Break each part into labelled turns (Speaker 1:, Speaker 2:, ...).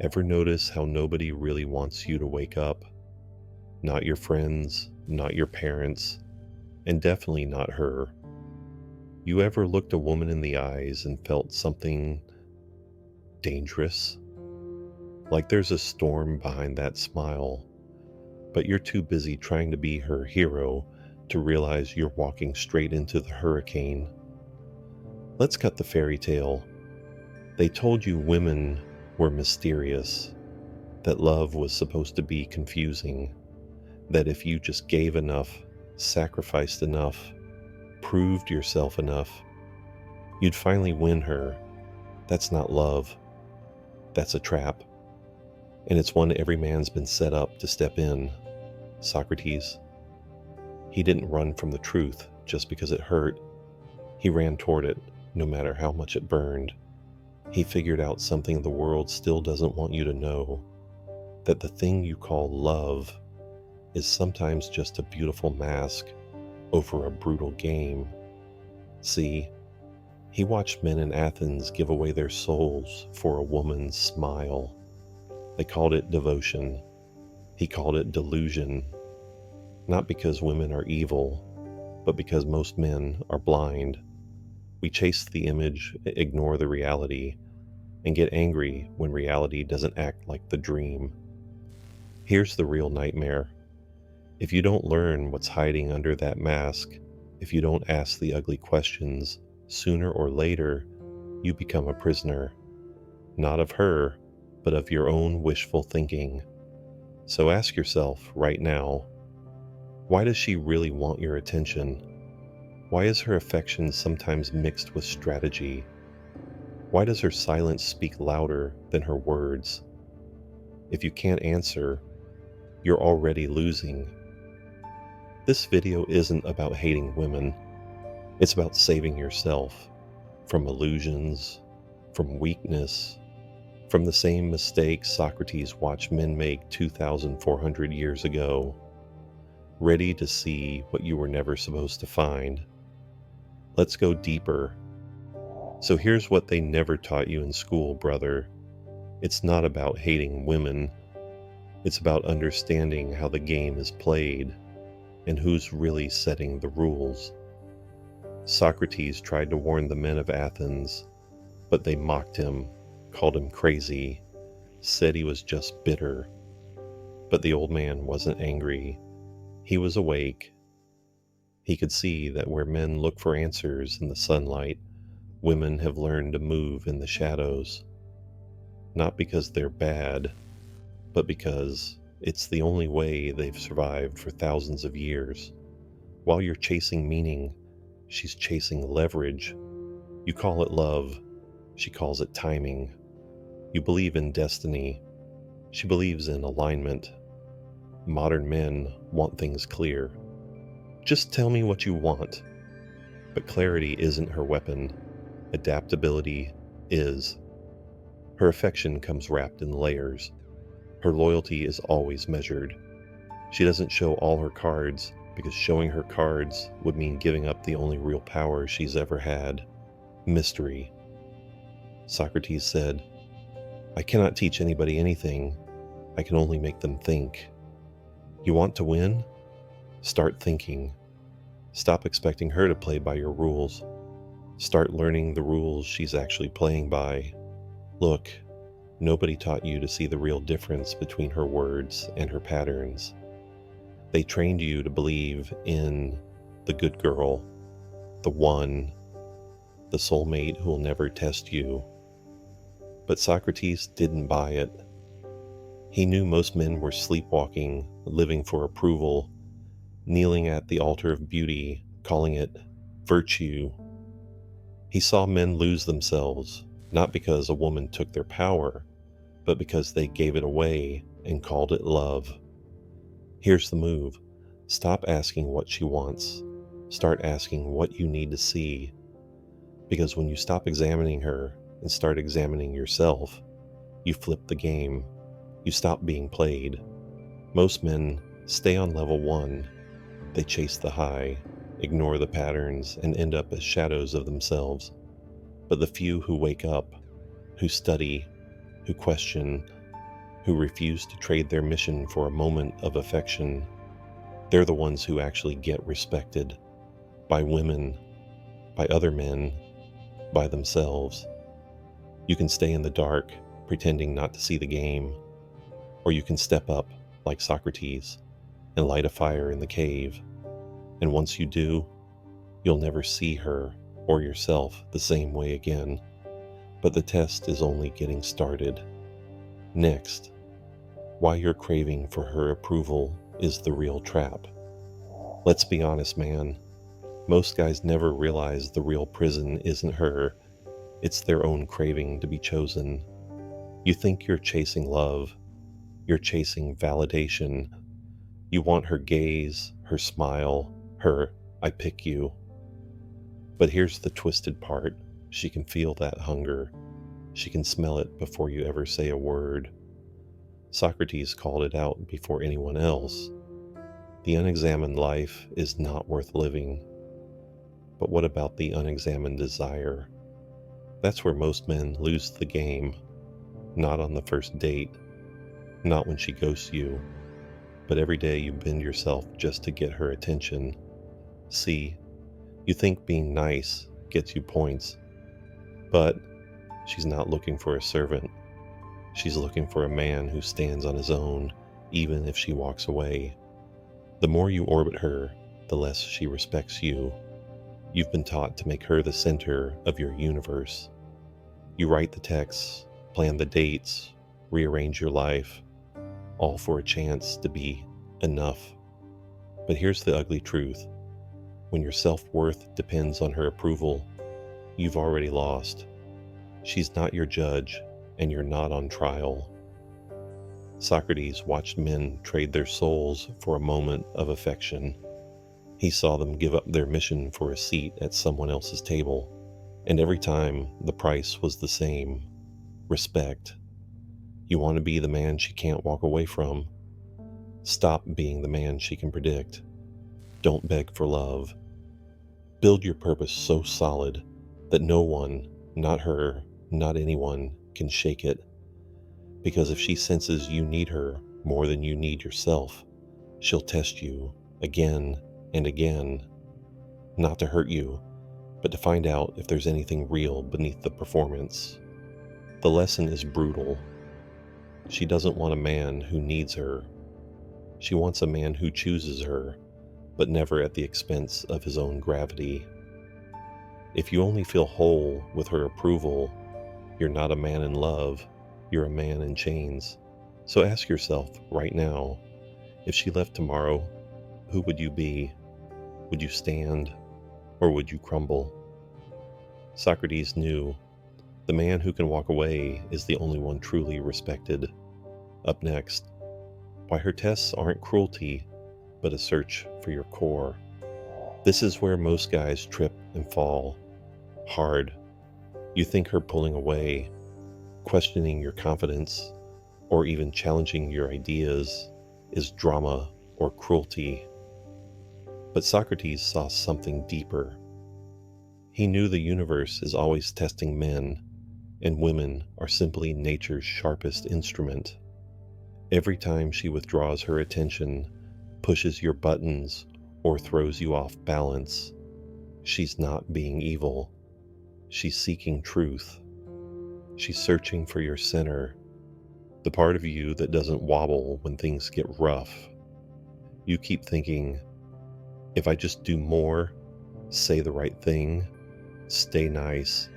Speaker 1: Ever notice how nobody really wants you to wake up? Not your friends, not your parents, and definitely not her. You ever looked a woman in the eyes and felt something dangerous? Like there's a storm behind that smile, but you're too busy trying to be her hero to realize you're walking straight into the hurricane. Let's cut the fairy tale. They told you women were mysterious, that love was supposed to be confusing, that if you just gave enough, sacrificed enough, proved yourself enough, you'd finally win her. That's not love. That's a trap. And it's one every man's been set up to step in. Socrates. He didn't run from the truth just because it hurt. He ran toward it, no matter how much it burned. He figured out something the world still doesn't want you to know, that the thing you call love is sometimes just a beautiful mask over a brutal game. See, he watched men in Athens give away their souls for a woman's smile. They called it devotion. He called it delusion. Not because women are evil, but because most men are blind. We chase the image, ignore the reality, and get angry when reality doesn't act like the dream. Here's the real nightmare. If you don't learn what's hiding under that mask, if you don't ask the ugly questions, sooner or later, you become a prisoner. Not of her, but of your own wishful thinking. So ask yourself right now, why does she really want your attention? Why is her affection sometimes mixed with strategy? Why does her silence speak louder than her words? If you can't answer, you're already losing. This video isn't about hating women. It's about saving yourself from illusions, from weakness, from the same mistakes Socrates watched men make 2,400 years ago, ready to see what you were never supposed to find. Let's go deeper. So here's what they never taught you in school, brother. It's not about hating women. It's about understanding how the game is played and who's really setting the rules. Socrates tried to warn the men of Athens, but they mocked him, called him crazy, said he was just bitter. But the old man wasn't angry. He was awake. He could see that where men look for answers in the sunlight, women have learned to move in the shadows. Not because they're bad, but because it's the only way they've survived for thousands of years. While you're chasing meaning, she's chasing leverage. You call it love. She calls it timing. You believe in destiny. She believes in alignment. Modern men want things clear. Just tell me what you want. But clarity isn't her weapon. Adaptability is. Her affection comes wrapped in layers. Her loyalty is always measured. She doesn't show all her cards because showing her cards would mean giving up the only real power she's ever had: mystery. Socrates said, "I cannot teach anybody anything. I can only make them think." You want to win? Start thinking. Stop expecting her to play by your rules. Start learning the rules she's actually playing by. Look, nobody taught you to see the real difference between her words and her patterns. They trained you to believe in the good girl, the one, the soulmate who will never test you. But Socrates didn't buy it. He knew most men were sleepwalking, living for approval, kneeling at the altar of beauty, calling it virtue. He saw men lose themselves, not because a woman took their power, but because they gave it away and called it love. Here's the move. Stop asking what she wants. Start asking what you need to see. Because when you stop examining her and start examining yourself, you flip the game. You stop being played. Most men stay on level 1. They chase the high, ignore the patterns, and end up as shadows of themselves. But the few who wake up, who study, who question, who refuse to trade their mission for a moment of affection. They're the ones who actually get respected by women, by other men, by themselves. You can stay in the dark, pretending not to see the game, or you can step up like Socrates and light a fire in the cave. And once you do, you'll never see her or yourself the same way again. But the test is only getting started. Next, why you're craving for her approval is the real trap. Let's be honest, man. Most guys never realize the real prison isn't her. It's their own craving to be chosen. You think you're chasing love. You're chasing validation. You want her gaze, her smile, her "I pick you." But here's the twisted part. She can feel that hunger. She can smell it before you ever say a word. Socrates called it out before anyone else. The unexamined life is not worth living. But what about the unexamined desire? That's where most men lose the game. Not on the first date, not when she ghosts you, but every day you bend yourself just to get her attention. See, you think being nice gets you points, but she's not looking for a servant. She's looking for a man who stands on his own, even if she walks away. The more you orbit her, the less she respects you. You've been taught to make her the center of your universe. You write the texts, plan the dates, rearrange your life, all for a chance to be enough. But here's the ugly truth. When your self-worth depends on her approval, you've already lost. She's not your judge, and you're not on trial. Socrates watched men trade their souls for a moment of affection. He saw them give up their mission for a seat at someone else's table, and every time the price was the same: respect. You want to be the man she can't walk away from? Stop being the man she can predict. Don't beg for love. Build your purpose so solid that no one, not her, not anyone, can shake it. Because if she senses you need her more than you need yourself, she'll test you again and again. Not to hurt you, but to find out if there's anything real beneath the performance. The lesson is brutal. She doesn't want a man who needs her. She wants a man who chooses her, but never at the expense of his own gravity. If you only feel whole with her approval, you're not a man in love, you're a man in chains. So ask yourself right now, if she left tomorrow, who would you be? Would you stand, or would you crumble? Socrates knew the man who can walk away is the only one truly respected. Up next, why her tests aren't cruelty, but a search for your core. This is where most guys trip and fall hard. You think her pulling away, questioning your confidence, or even challenging your ideas is drama or cruelty. But Socrates saw something deeper. He knew the universe is always testing men, and women are simply nature's sharpest instrument. Every time she withdraws her attention, pushes your buttons, or throws you off balance, she's not being evil. She's seeking truth. She's searching for your center, the part of you that doesn't wobble when things get rough. You keep thinking, if I just do more, say the right thing, stay nice,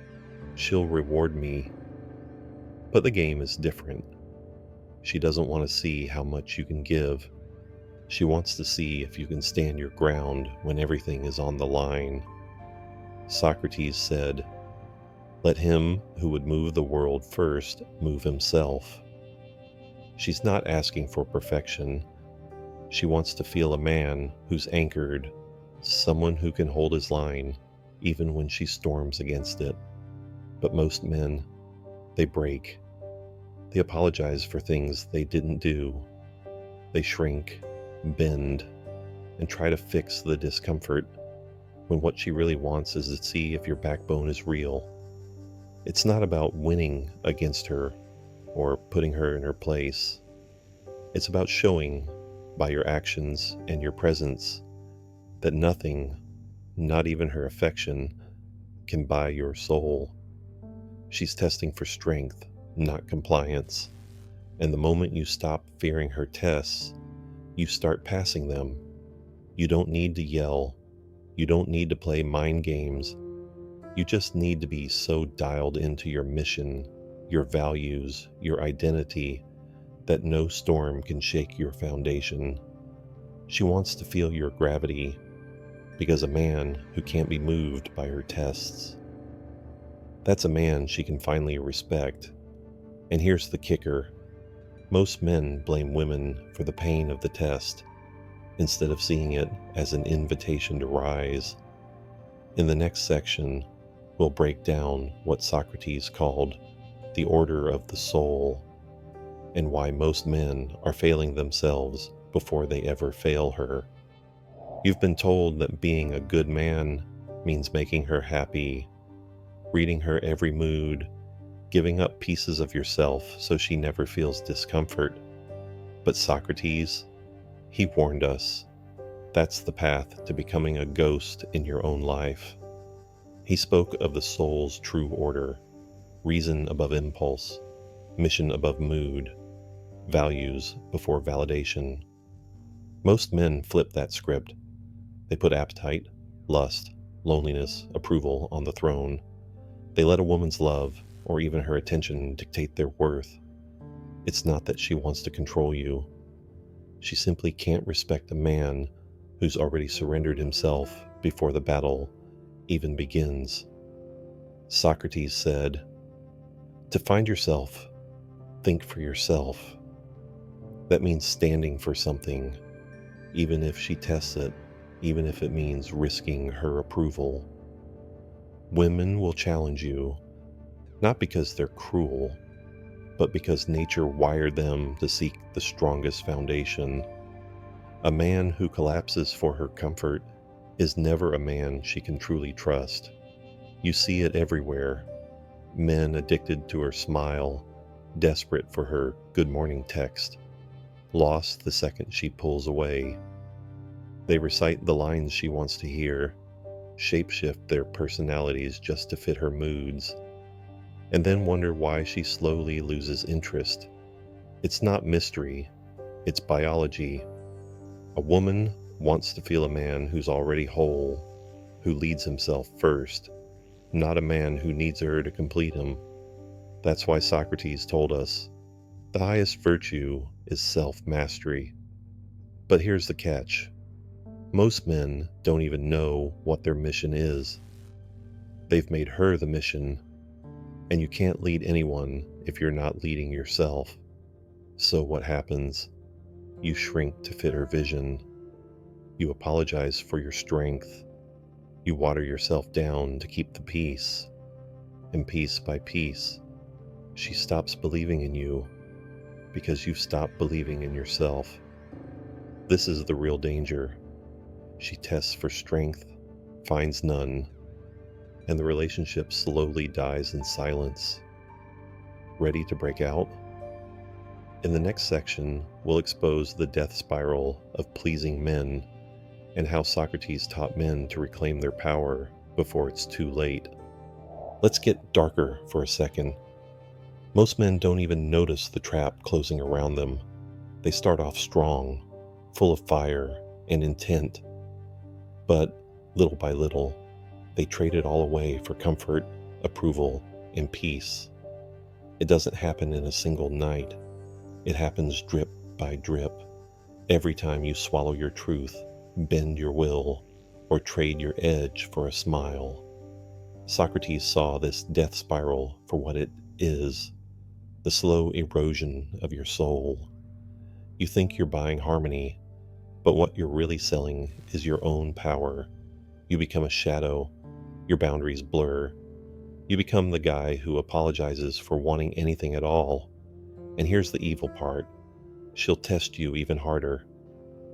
Speaker 1: she'll reward me. But the game is different. She doesn't want to see how much you can give. She wants to see if you can stand your ground when everything is on the line. Socrates said, "Let him who would move the world first move himself." She's not asking for perfection. She wants to feel a man who's anchored, someone who can hold his line, even when she storms against it. But most men, they break. They apologize for things they didn't do. They shrink, bend, and try to fix the discomfort, when what she really wants is to see if your backbone is real. It's not about winning against her or putting her in her place. It's about showing, by your actions and your presence, that nothing, not even her affection, can buy your soul. She's testing for strength, not compliance. And the moment you stop fearing her tests, you start passing them. You don't need to yell. You don't need to play mind games. You just need to be so dialed into your mission, your values, your identity, that no storm can shake your foundation. She wants to feel your gravity, because a man who can't be moved by her tests, that's a man she can finally respect. And here's the kicker. Most men blame women for the pain of the test, instead of seeing it as an invitation to rise. In the next section, we'll break down what Socrates called the order of the soul, and why most men are failing themselves before they ever fail her. You've been told that being a good man means making her happy, reading her every mood, giving up pieces of yourself so she never feels discomfort. But Socrates, he warned us, that's the path to becoming a ghost in your own life. He spoke of the soul's true order: reason above impulse, mission above mood, values before validation. Most men flip that script. They put appetite, lust, loneliness, approval on the throne. They let a woman's love, or even her attention, dictate their worth. It's not that she wants to control you. She simply can't respect a man who's already surrendered himself before the battle even begins. Socrates said, "To find yourself, think for yourself." That means standing for something, even if she tests it, even if it means risking her approval. Women will challenge you, not because they're cruel, but because nature wired them to seek the strongest foundation. A man who collapses for her comfort is never a man she can truly trust. You see it everywhere. Men addicted to her smile, desperate for her good morning text, lost the second she pulls away. They recite the lines she wants to hear, shapeshift their personalities just to fit her moods, and then wonder why she slowly loses interest. It's not mystery, it's biology. A woman wants to feel a man who's already whole, who leads himself first, not a man who needs her to complete him. That's why Socrates told us, the highest virtue is self-mastery. But here's the catch. Most men don't even know what their mission is. They've made her the mission, and you can't lead anyone if you're not leading yourself. So what happens? You shrink to fit her vision. You apologize for your strength. You water yourself down to keep the peace. And piece by piece, she stops believing in you because you've stopped believing in yourself. This is the real danger. She tests for strength, finds none, and the relationship slowly dies in silence. Ready to break out? In the next section, we'll expose the death spiral of pleasing men and how Socrates taught men to reclaim their power before it's too late. Let's get darker for a second. Most men don't even notice the trap closing around them. They start off strong, full of fire and intent. But little by little, they trade it all away for comfort, approval, and peace. It doesn't happen in a single night. It happens drip by drip. Every time you swallow your truth, bend your will, or trade your edge for a smile. Socrates saw this death spiral for what it is, the slow erosion of your soul. You think you're buying harmony, but what you're really selling is your own power. You become a shadow, your boundaries blur. You become the guy who apologizes for wanting anything at all. And here's the evil part. She'll test you even harder,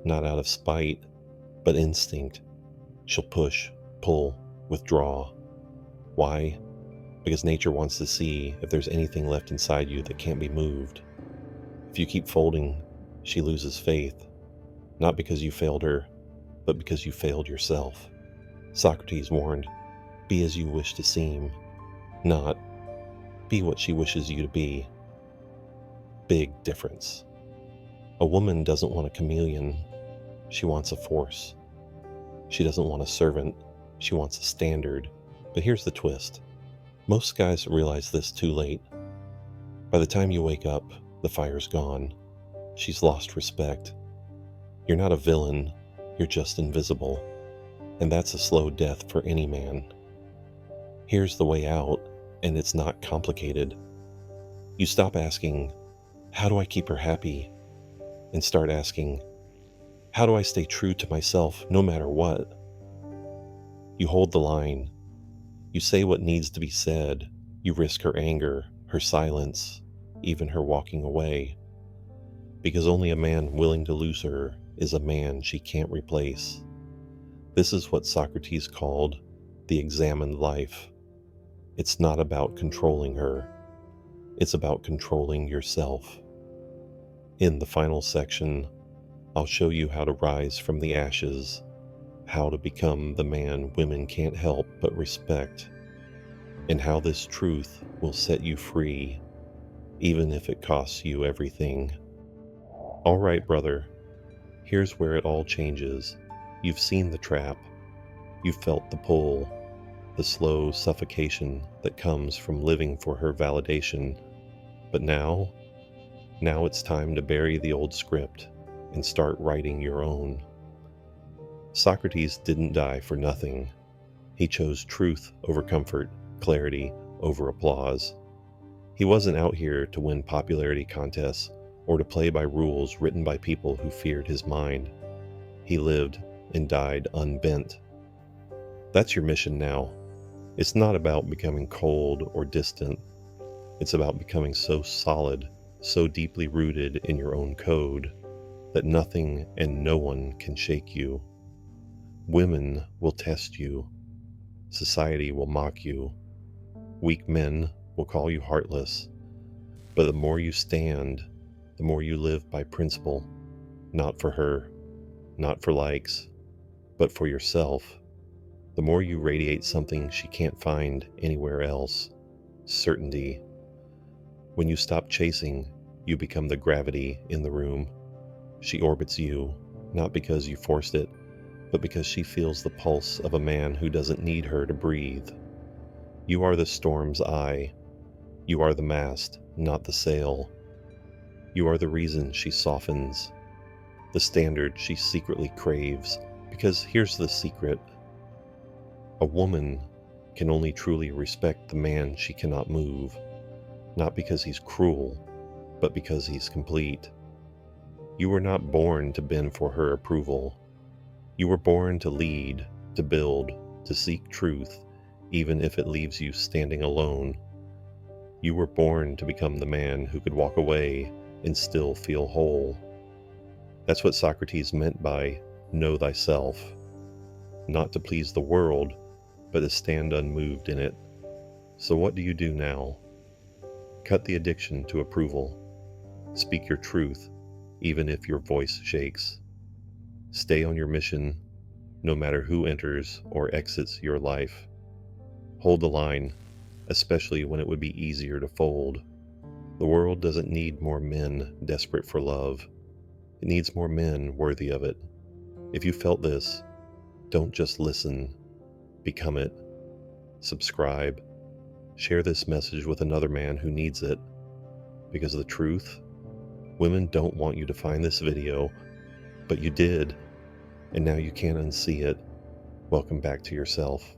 Speaker 1: not out of spite, but instinct. She'll push, pull, withdraw. Why? Because nature wants to see if there's anything left inside you that can't be moved. If you keep folding, She loses faith, not because you failed her, but because you failed yourself. Socrates warned, be as you wish to seem, not be what she wishes you to be. Big difference. A woman doesn't want a chameleon, she wants a force. She doesn't want a servant, she wants a standard. But here's the twist. Most guys realize this too late. By the time you wake up, the fire's gone. She's lost respect. You're not a villain, you're just invisible. And that's a slow death for any man. Here's the way out, and it's not complicated. You stop asking, how do I keep her happy? And start asking, how do I stay true to myself no matter what? You hold the line. You say what needs to be said. You risk her anger, her silence, even her walking away. Because only a man willing to lose her is a man she can't replace. This is what Socrates called the examined life. It's not about controlling her. It's about controlling yourself. In the final section, I'll show you how to rise from the ashes, how to become the man women can't help but respect, and how this truth will set you free, even if it costs you everything. All right, brother, here's where it all changes. You've seen the trap. You've felt the pull, the slow suffocation that comes from living for her validation. But now it's time to bury the old script and start writing your own. Socrates didn't die for nothing. He chose truth over comfort, clarity over applause. He wasn't out here to win popularity contests or to play by rules written by people who feared his mind. He lived and died unbent. That's your mission now. It's not about becoming cold or distant. It's about becoming so solid, so deeply rooted in your own code, that nothing and no one can shake you. Women will test you. Society will mock you. Weak men will call you heartless. But the more you stand, the more you live by principle, not for her, not for likes, but for yourself. The more you radiate something she can't find anywhere else, certainty. When you stop chasing, you become the gravity in the room. She orbits you, not because you forced it, but because she feels the pulse of a man who doesn't need her to breathe. You are the storm's eye. You are the mast, not the sail. You are the reason she softens, the standard she secretly craves. Because here's the secret. A woman can only truly respect the man she cannot move, not because he's cruel, but because he's complete. You were not born to bend for her approval. You were born to lead, to build, to seek truth, even if it leaves you standing alone. You were born to become the man who could walk away and still feel whole. That's what Socrates meant by know thyself. Not to please the world, but to stand unmoved in it. So what do you do now? Cut the addiction to approval. Speak your truth, even if your voice shakes. Stay on your mission, no matter who enters or exits your life. Hold the line, especially when it would be easier to fold. The world doesn't need more men desperate for love. It needs more men worthy of it. If you felt this, don't just listen. Become it. Subscribe. Share this message with another man who needs it. Because the truth, women don't want you to find this video, but you did, and now you can't unsee it. Welcome back to yourself.